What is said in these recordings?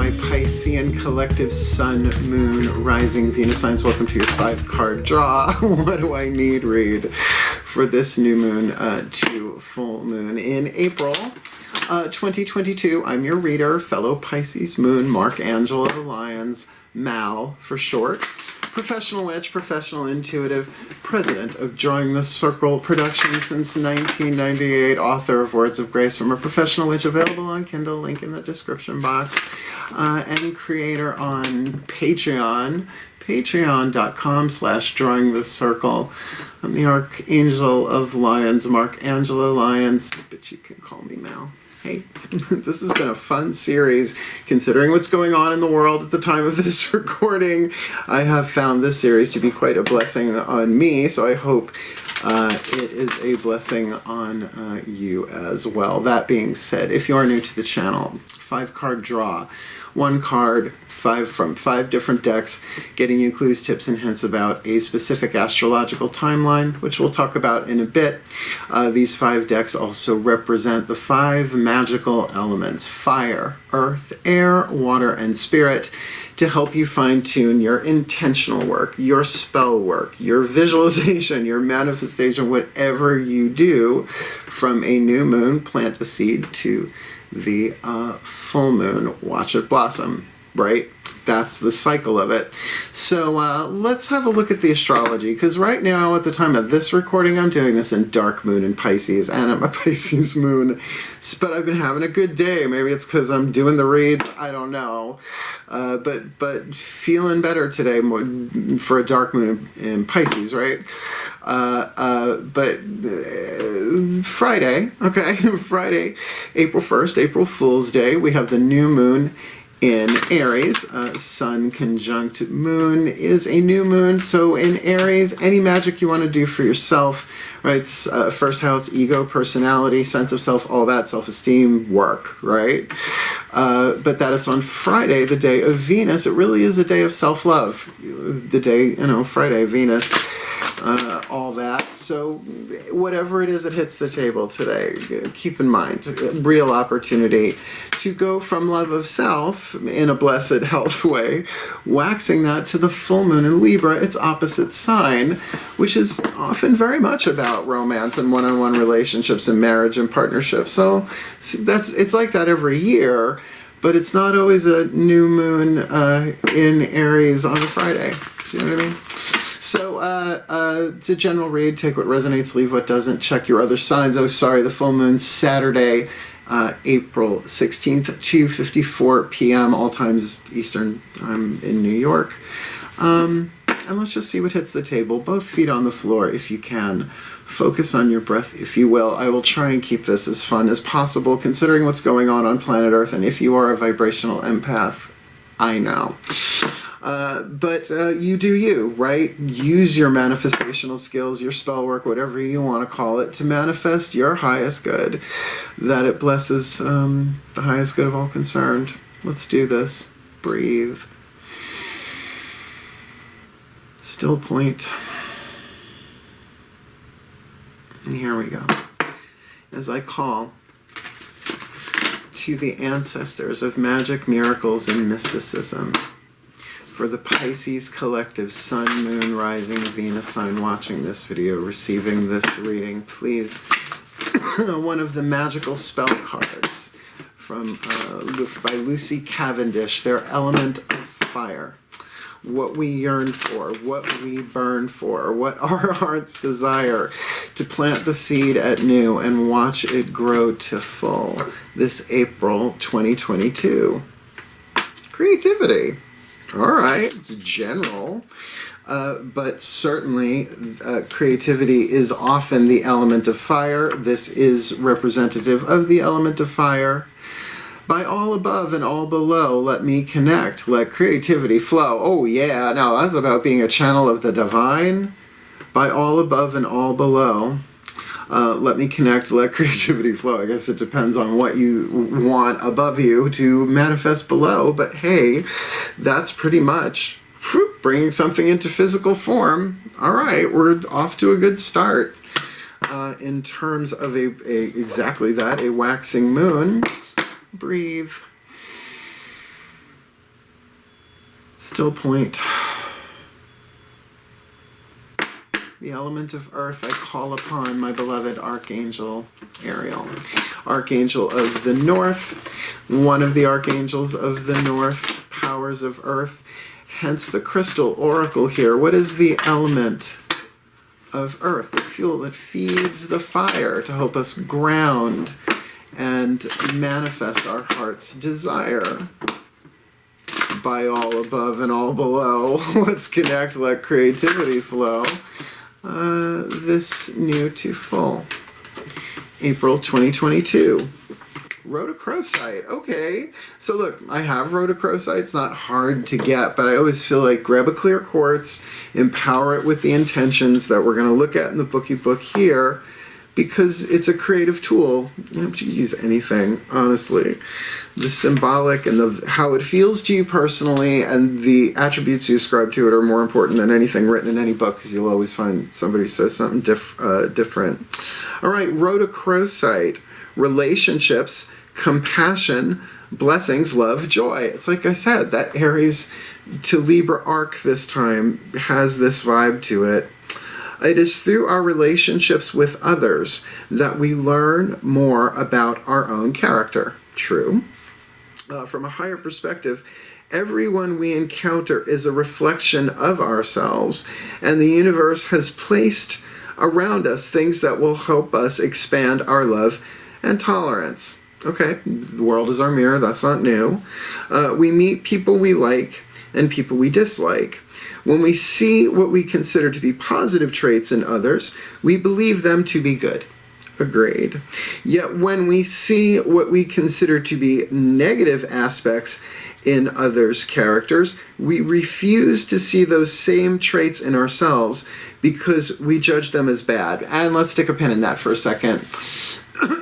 my Piscean collective Sun, Moon, Rising, Venus signs. Welcome to your 5-card draw. What do I need read for this new moon to full moon in April 2022? I'm your reader, fellow Pisces moon, Mark Angelo, Lyons, Mal for short. Professional witch, professional intuitive, president of Drawing the Circle Productions since 1998, author of Words of Grace from a Professional Witch, available on Kindle, link in the description box, and creator on Patreon, patreon.com/Drawing the Circle. I'm the Archangel of Lyons, Mark Angelo Lyons, but you can call me Mal. Hey, this has been a fun series, considering what's going on in the world at the time of this recording. I have found this series to be quite a blessing on me, so I hope it is a blessing on you as well. That being said, if you are new to the channel, 5-card draw, 1 card, 5 from 5 different decks, getting you clues, tips, and hints about a specific astrological timeline, which we'll talk about in a bit. These 5 decks also represent the 5 magical elements: fire, earth, air, water, and spirit, to help you fine-tune your intentional work, your spell work, your visualization, your manifestation, whatever you do from a new moon, plant a seed, to the full moon, watch it blossom, right? That's the cycle of it. So let's have a look at the astrology, because right now, at the time of this recording, I'm doing this in dark moon in Pisces, and I'm a Pisces moon, but I've been having a good day. Maybe it's because I'm doing the reads, I don't know. But feeling better today for a dark moon in Pisces, right? But Friday, okay, Friday, April 1st, April Fool's Day, we have the new moon in Aries. Sun conjunct moon is a new moon. So in Aries, any magic you want to do for yourself, right? First house, ego, personality, sense of self, all that, self-esteem, work, right? But that it's on Friday, the day of Venus. It really is a day of self-love. The day, Friday, Venus, all that. So whatever it is that hits the table today, keep in mind, real opportunity to go from love of self in a blessed health way, waxing that to the full moon in Libra, its opposite sign, which is often very much about romance and one-on-one relationships and marriage and partnership. So it's like that every year, but it's not always a new moon in Aries on a Friday. Do you know what I mean? So, it's a general read. Take what resonates, leave what doesn't. Check your other signs. Oh, sorry, the full moon's Saturday, April 16th, 2:54 p.m., all times Eastern. I'm in New York. And let's just see what hits the table. Both feet on the floor if you can. Focus on your breath if you will. I will try and keep this as fun as possible, considering what's going on planet Earth. And if you are a vibrational empath, I know. But you do you, right? Use your manifestational skills, your spell work, whatever you want to call it, to manifest your highest good, that it blesses the highest good of all concerned. Let's do this. Breathe. Still point. And here we go. As I call to the ancestors of magic, miracles, and mysticism, for the Pisces collective Sun, Moon, Rising, Venus sign watching this video, receiving this reading, please, one of the magical spell cards from by Lucy Cavendish, their element of fire. What we yearn for, what we burn for, what our hearts desire, to plant the seed at new and watch it grow to full this April 2022. Creativity. All right, it's general, but certainly creativity is often the element of fire. This is representative of the element of fire. By all above and all below, let me connect. Let creativity flow. Oh yeah, no, that's about being a channel of the divine. By all above and all below, let me connect, let creativity flow. I guess it depends on what you want above you to manifest below, but hey, that's pretty much bringing something into physical form. All right, we're off to a good start. In terms of exactly that, a waxing moon. Breathe. Still point. The element of earth, I call upon my beloved Archangel Ariel. Archangel of the North, one of the archangels of the North, powers of earth, hence the crystal oracle here. What is the element of earth? The fuel that feeds the fire to help us ground and manifest our heart's desire. By all above and all below, let's connect, let creativity flow. This new to full. April 2022. Rhodochrosite. Okay. So look, I have rhodochrosite. It's not hard to get, but I always feel like grab a clear quartz, empower it with the intentions that we're going to look at in the bookie book here, because it's a creative tool. You know, you can use anything, honestly. The symbolic and how it feels to you personally and the attributes you ascribe to it are more important than anything written in any book, because you'll always find somebody who says something different. All right, rhodochrosite. Relationships, compassion, blessings, love, joy. It's like I said, that Aries to Libra arc this time has this vibe to it. It is through our relationships with others that we learn more about our own character. True. From a higher perspective, everyone we encounter is a reflection of ourselves, and the universe has placed around us things that will help us expand our love and tolerance. Okay, the world is our mirror, that's not new. We meet people we like and people we dislike. When we see what we consider to be positive traits in others, we believe them to be good. Agreed. Yet when we see what we consider to be negative aspects in others' characters, we refuse to see those same traits in ourselves because we judge them as bad. And let's stick a pin in that for a second.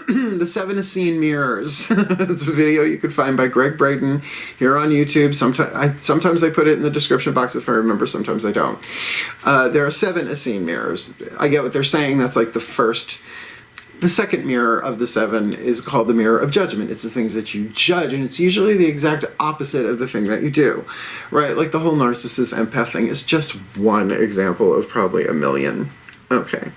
The 7 Essene Mirrors. It's a video you could find by Greg Braden here on YouTube. Sometimes I put it in the description box if I remember, sometimes I don't. There are 7 Essene Mirrors. I get what they're saying. That's like the second mirror of the 7 is called the mirror of judgment. It's the things that you judge, and it's usually the exact opposite of the thing that you do, right? Like the whole narcissist empath thing is just one example of probably a million. Okay.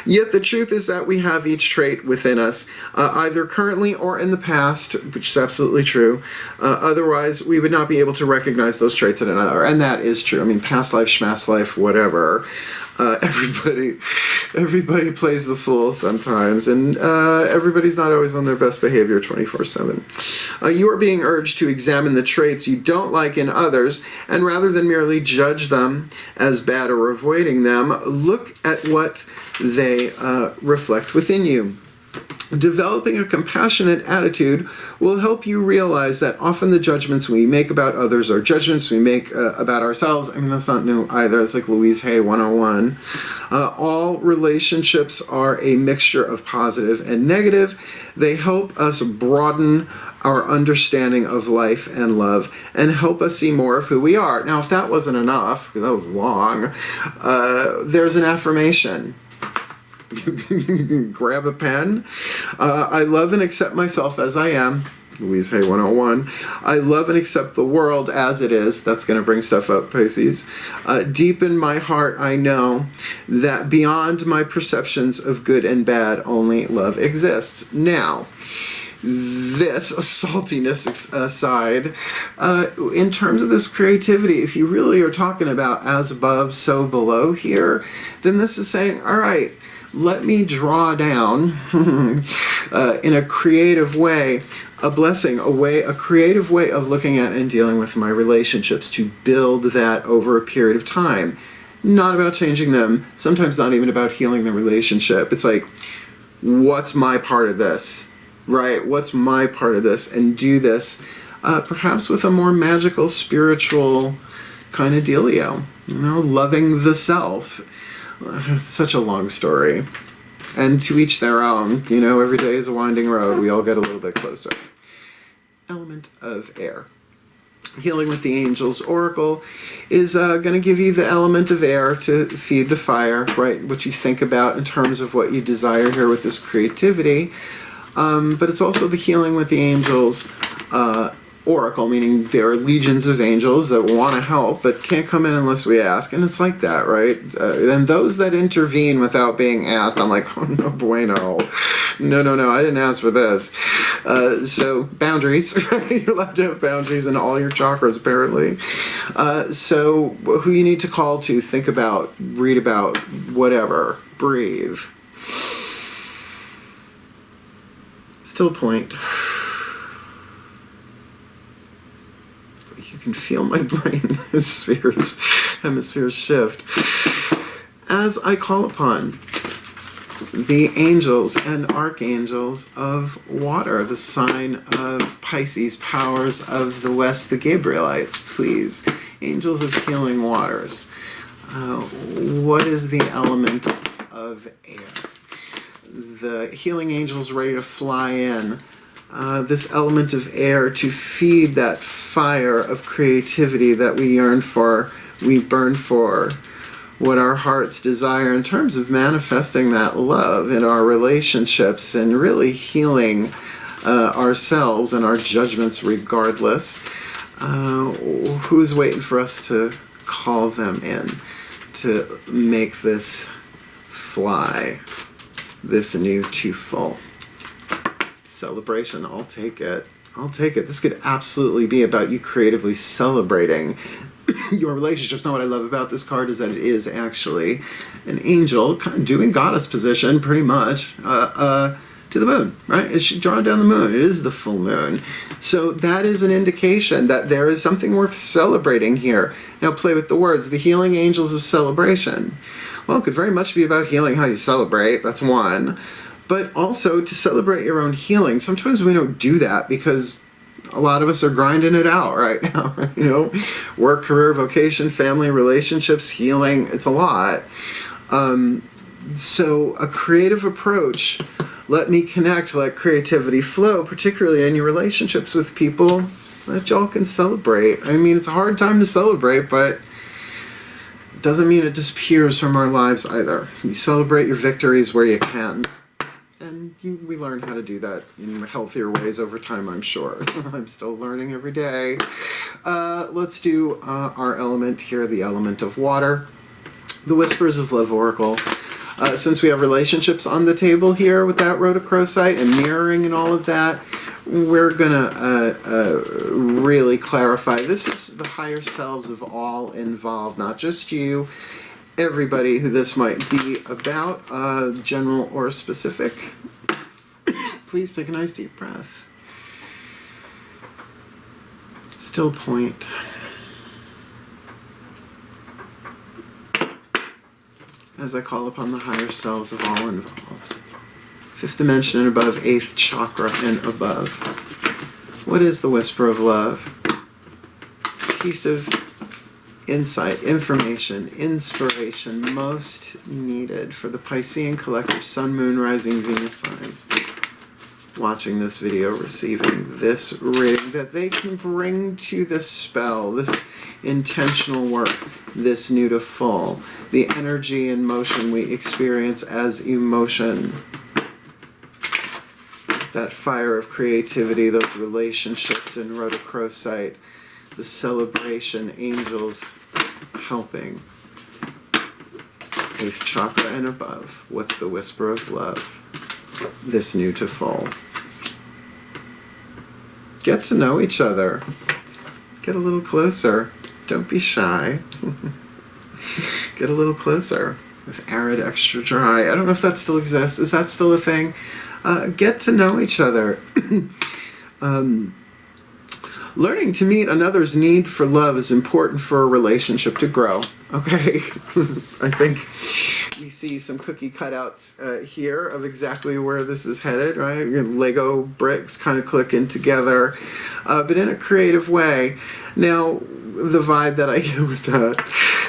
Yet the truth is that we have each trait within us, either currently or in the past, which is absolutely true. Otherwise, we would not be able to recognize those traits in another. And that is true. I mean, past life, schmass life, whatever. Everybody plays the fool sometimes, and everybody's not always on their best behavior 24/7. You are being urged to examine the traits you don't like in others, and rather than merely judge them as bad or avoiding them, look at what they reflect within you. Developing a compassionate attitude will help you realize that often the judgments we make about others are judgments we make about ourselves. I mean, that's not new either. It's like Louise Hay 101. All relationships are a mixture of positive and negative. They help us broaden our understanding of life and love and help us see more of who we are. Now, if that wasn't enough, because that was long, there's an affirmation. Grab a pen. I love and accept myself as I am. Louise Hay 101. I love and accept the world as it is. That's going to bring stuff up, Pisces. Deep in my heart, I know that beyond my perceptions of good and bad, only love exists. Now, this saltiness aside, in terms of this creativity, if you really are talking about as above, so below here, then this is saying, all right, let me draw down in a creative way, a blessing, a creative way of looking at and dealing with my relationships to build that over a period of time. Not about changing them, sometimes not even about healing the relationship. It's like, what's my part of this, right? What's my part of this? And do this perhaps with a more magical, spiritual kind of dealio. You know, loving the self. It's such a long story. And to each their own. You know, every day is a winding road. We all get a little bit closer. Element of air. Healing with the Angels Oracle is going to give you the element of air to feed the fire, right? What you think about in terms of what you desire here with this creativity. But it's also the healing with the angels oracle, meaning there are legions of angels that want to help but can't come in unless we ask, and it's like that, right? And those that intervene without being asked, I'm like, oh, no bueno. No, I didn't ask for this. So boundaries, right? You're allowed to have boundaries in all your chakras, apparently. So who you need to call to, think about, read about, whatever. Breathe. Still point. You can feel my brain hemispheres shift as I call upon the angels and archangels of water, the sign of Pisces, powers of the West, the Gabrielites, please, angels of healing waters. What is the element of air? The healing angels ready to fly in. This element of air to feed that fire of creativity that we yearn for, we burn for, what our hearts desire in terms of manifesting that love in our relationships and really healing ourselves and our judgments regardless. Who's waiting for us to call them in to make this fly, this new to full? Celebration, I'll take it. This could absolutely be about you creatively celebrating your relationships. Now, what I love about this card is that it is actually an angel kind of doing goddess position, pretty much, to the moon, right? It's drawing down the moon. It is the full moon. So that is an indication that there is something worth celebrating here. Now, play with the words. The healing angels of celebration. Well, it could very much be about healing how you celebrate. That's one. But also to celebrate your own healing. Sometimes we don't do that because a lot of us are grinding it out right now. You know, work, career, vocation, family, relationships, healing. It's a lot. So a creative approach. Let me connect, let creativity flow, particularly in your relationships with people that y'all can celebrate. I mean, it's a hard time to celebrate, but it doesn't mean it disappears from our lives either. You celebrate your victories where you can. And we learn how to do that in healthier ways over time, I'm sure. I'm still learning every day. Let's do our element here, the element of water. The Whispers of Love Oracle. Since we have relationships on the table here with that Rhodochrosite and mirroring and all of that, we're going to really clarify. This is the higher selves of all involved, not just you. Everybody who this might be about, general or specific. Please take a nice deep breath. Still point. As I call upon the higher selves of all involved. Fifth dimension and above, eighth chakra and above. What is the whisper of love? Piece of insight, information, inspiration most needed for the Piscean collective Sun, Moon, Rising, Venus signs watching this video, receiving this reading, that they can bring to this spell, this intentional work, this new to full, the energy and motion we experience as emotion, that fire of creativity, those relationships in Rhodochrosite, the celebration, angels helping. Eighth chakra and above. What's the whisper of love? This new to full. Get to know each other. Get a little closer. Don't be shy. Get a little closer. With arid, extra dry. I don't know if that still exists. Is that still a thing? Get to know each other. Learning to meet another's need for love is important for a relationship to grow. Okay? I think we see some cookie cutouts here of exactly where this is headed, right? Lego bricks kind of clicking together, but in a creative way. Now, the vibe that I get with that,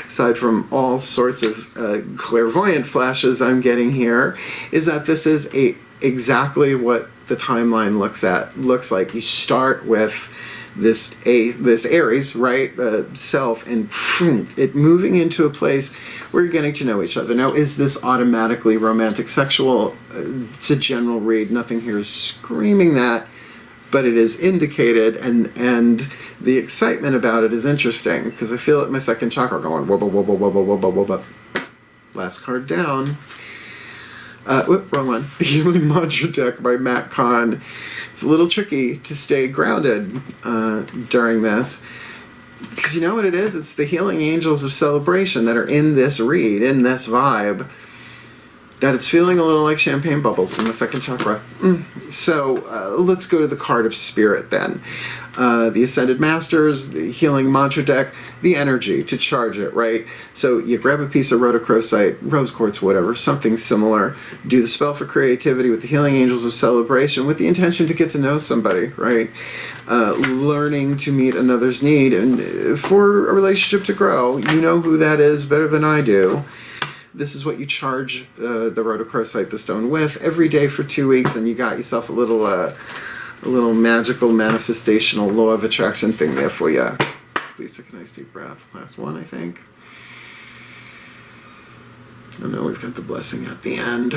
aside from all sorts of clairvoyant flashes I'm getting here, is that this is exactly what the timeline looks like. You start with this Aries, right, self, and it moving into a place where you're getting to know each other. Now, is this automatically romantic, sexual? It's a general read. Nothing here is screaming that, but it is indicated, and the excitement about it is interesting because I feel it in my second chakra going wubba wubba wubba wubba wubba. Last card down. Wrong one. The Healing Mantra deck by Matt Kahn. It's a little tricky to stay grounded during this. Because you know what it is? It's the healing angels of celebration that are in this read, in this vibe, that it's feeling a little like champagne bubbles in the second chakra. So let's go to the card of spirit then. The Ascended Masters, the Healing Mantra deck, the energy to charge it, right? So you grab a piece of Rhodochrosite, rose quartz, whatever, something similar. Do the spell for creativity with the Healing Angels of Celebration with the intention to get to know somebody, right? Learning to meet another's need and for a relationship to grow. You know who that is better than I do. This is what you charge the Rhodochrosite, the stone, with every day for 2 weeks, and you got yourself a little magical manifestational law of attraction thing there for you. Please take a nice deep breath. Last one, I think. I know we've got the blessing at the end.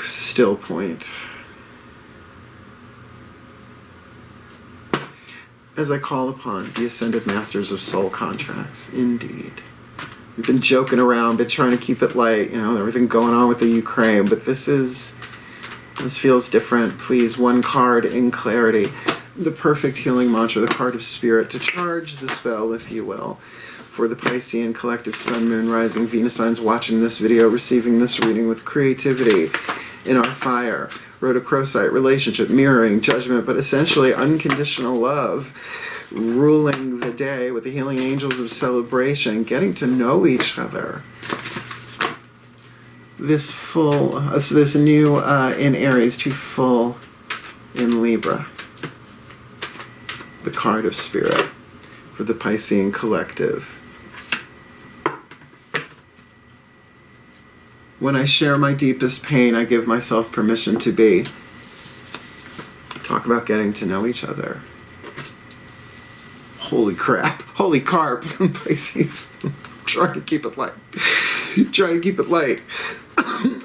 Still point. As I call upon the Ascended Masters of Soul Contracts, indeed. We've been joking around, been trying to keep it light, you know, everything going on with the Ukraine, but this feels different. Please, one card in clarity. The perfect healing mantra, the card of spirit, to charge the spell, if you will, for the Piscean collective Sun, Moon, Rising, Venus signs watching this video, receiving this reading with creativity in our fire. Rhodochrosite, relationship, mirroring, judgment, but essentially unconditional love, ruling the day with the healing angels of celebration, getting to know each other. This new in Aries to full in Libra. The card of spirit for the Piscean collective. When I share my deepest pain, I give myself permission to be. Talk about getting to know each other. Holy crap. Holy carp. Pisces. Trying to keep it light. Trying to keep it light.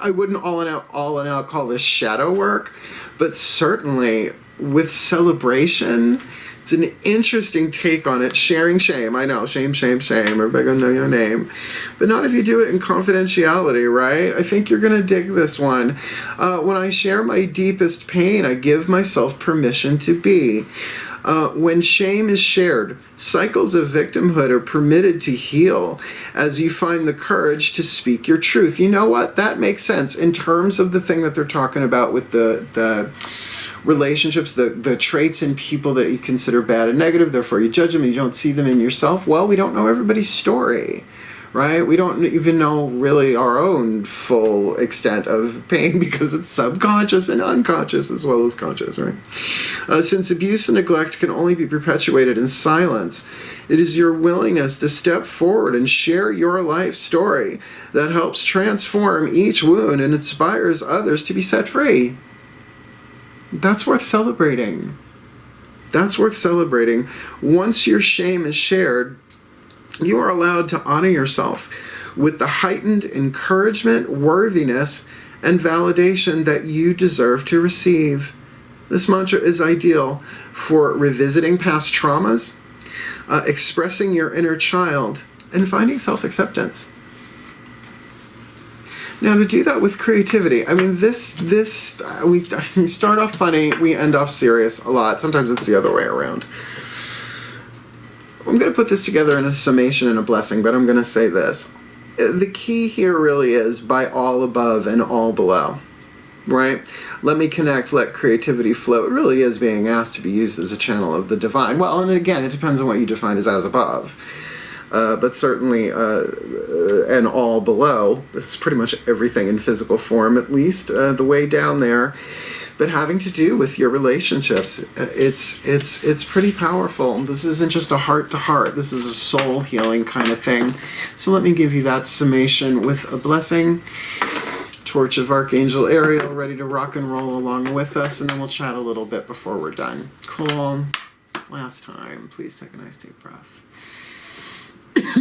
I wouldn't all in out call this shadow work, but certainly with celebration, it's an interesting take on it. Sharing shame. I know. Shame, shame, shame. Everybody gonna know your name. But not if you do it in confidentiality, right? I think you're gonna dig this one. When I share my deepest pain, I give myself permission to be. When shame is shared, cycles of victimhood are permitted to heal as you find the courage to speak your truth. You know what? That makes sense in terms of the thing that they're talking about with the relationships, the traits in people that you consider bad and negative, therefore you judge them and you don't see them in yourself. Well, we don't know everybody's story, right? We don't even know really our own full extent of pain because it's subconscious and unconscious as well as conscious, right? Since abuse and neglect can only be perpetuated in silence, it is your willingness to step forward and share your life story that helps transform each wound and inspires others to be set free. That's worth celebrating. That's worth celebrating. Once your shame is shared, you are allowed to honor yourself with the heightened encouragement, worthiness, and validation that you deserve to receive. This mantra is ideal for revisiting past traumas, expressing your inner child, and finding self-acceptance. Now, to do that with creativity, I mean, we start off funny, we end off serious a lot. Sometimes it's the other way around. I'm going to put this together in a summation and a blessing, but I'm going to say this. The key here really is by all above and all below, right? Let me connect, let creativity flow. It really is being asked to be used as a channel of the divine. Well, and again, it depends on what you define as above. But certainly, and all below, it's pretty much everything in physical form, at least, the way down there. But having to do with your relationships, it's pretty powerful. This isn't just a heart-to-heart. This is a soul healing kind of thing. So let me give you that summation with a blessing. Torch of Archangel Ariel, ready to rock and roll along with us, and then we'll chat a little bit before we're done. Cool. Last time, please take a nice deep breath.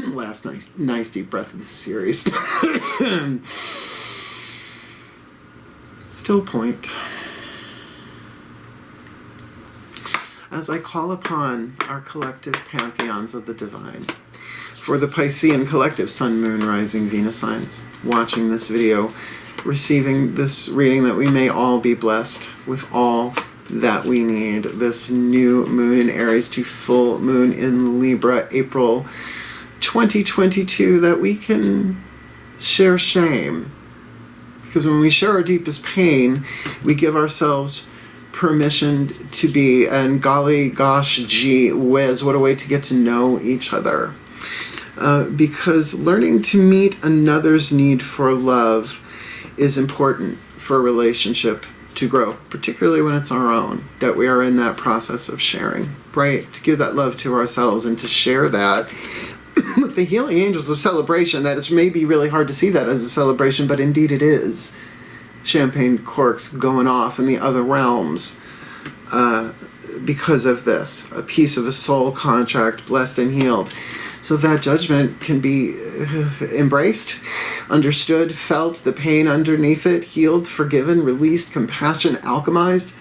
Last nice deep breath of the series. Still point. as I call upon our collective pantheons of the divine. For the Piscean collective, Sun, Moon, Rising, Venus signs, watching this video, receiving this reading, that we may all be blessed with all that we need. This new moon in Aries to full moon in Libra, April 2022, that we can share shame. Because when we share our deepest pain, we give ourselves permission to be, and golly gosh gee whiz, what a way to get to know each other. Because learning to meet another's need for love is important for a relationship to grow, particularly when it's our own, that we are in that process of sharing, right? To give that love to ourselves and to share that with the healing angels of celebration. That it's maybe really hard to see that as a celebration, but indeed it is. Champagne corks going off in the other realms because of this. A piece of a soul contract, blessed and healed. So that judgment can be embraced, understood, felt, the pain underneath it, healed, forgiven, released, compassion, alchemized,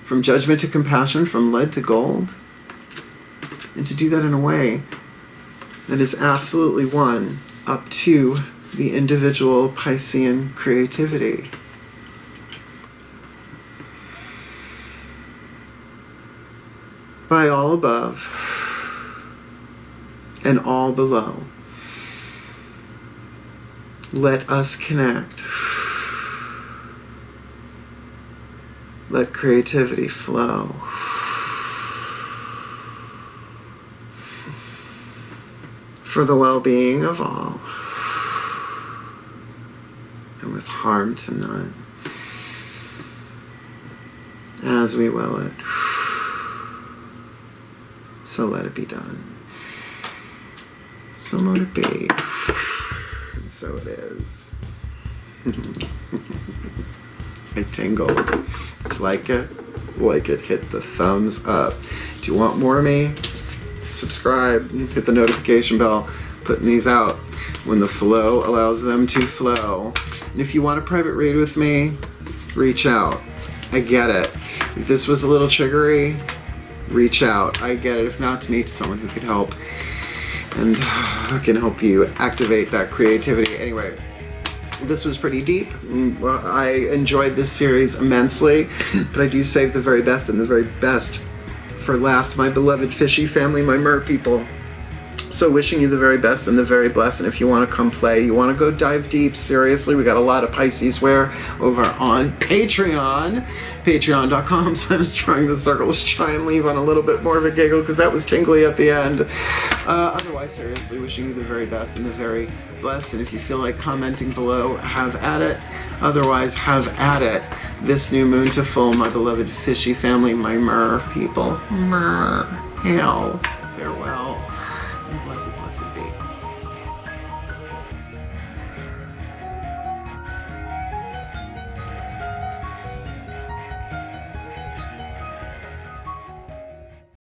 from judgment to compassion, from lead to gold. And to do that in a way that is absolutely one up to the individual Piscean creativity. By all above and all below, let us connect. Let creativity flow. For the well-being of all, and with harm to none, as we will it, so let it be done. So let it be, and so it is. I tingled. Like it? Like it, hit the thumbs up. Do you want more of me? Subscribe, hit the notification bell, putting these out when the flow allows them to flow. And if you want a private read with me, reach out. I get it. If this was a little triggery, reach out. I get it. If not to me, to someone who could help and can help you activate that creativity. Anyway, this was pretty deep. I enjoyed this series immensely, but I do save the very best and the very best for last, my beloved fishy family, my mer people. So wishing you the very best and the very blessed. And if you want to come play, you want to go dive deep, seriously, we got a lot of Pisces wear over on Patreon. Patreon.com. So I was trying the circle. Let's try and leave on a little bit more of a giggle because that was tingly at the end. Otherwise, seriously, wishing you the very best and the very blessed. And if you feel like commenting below, have at it. Otherwise, have at it. This new moon to full, my beloved fishy family, my mer people. Mer. Hail. Farewell.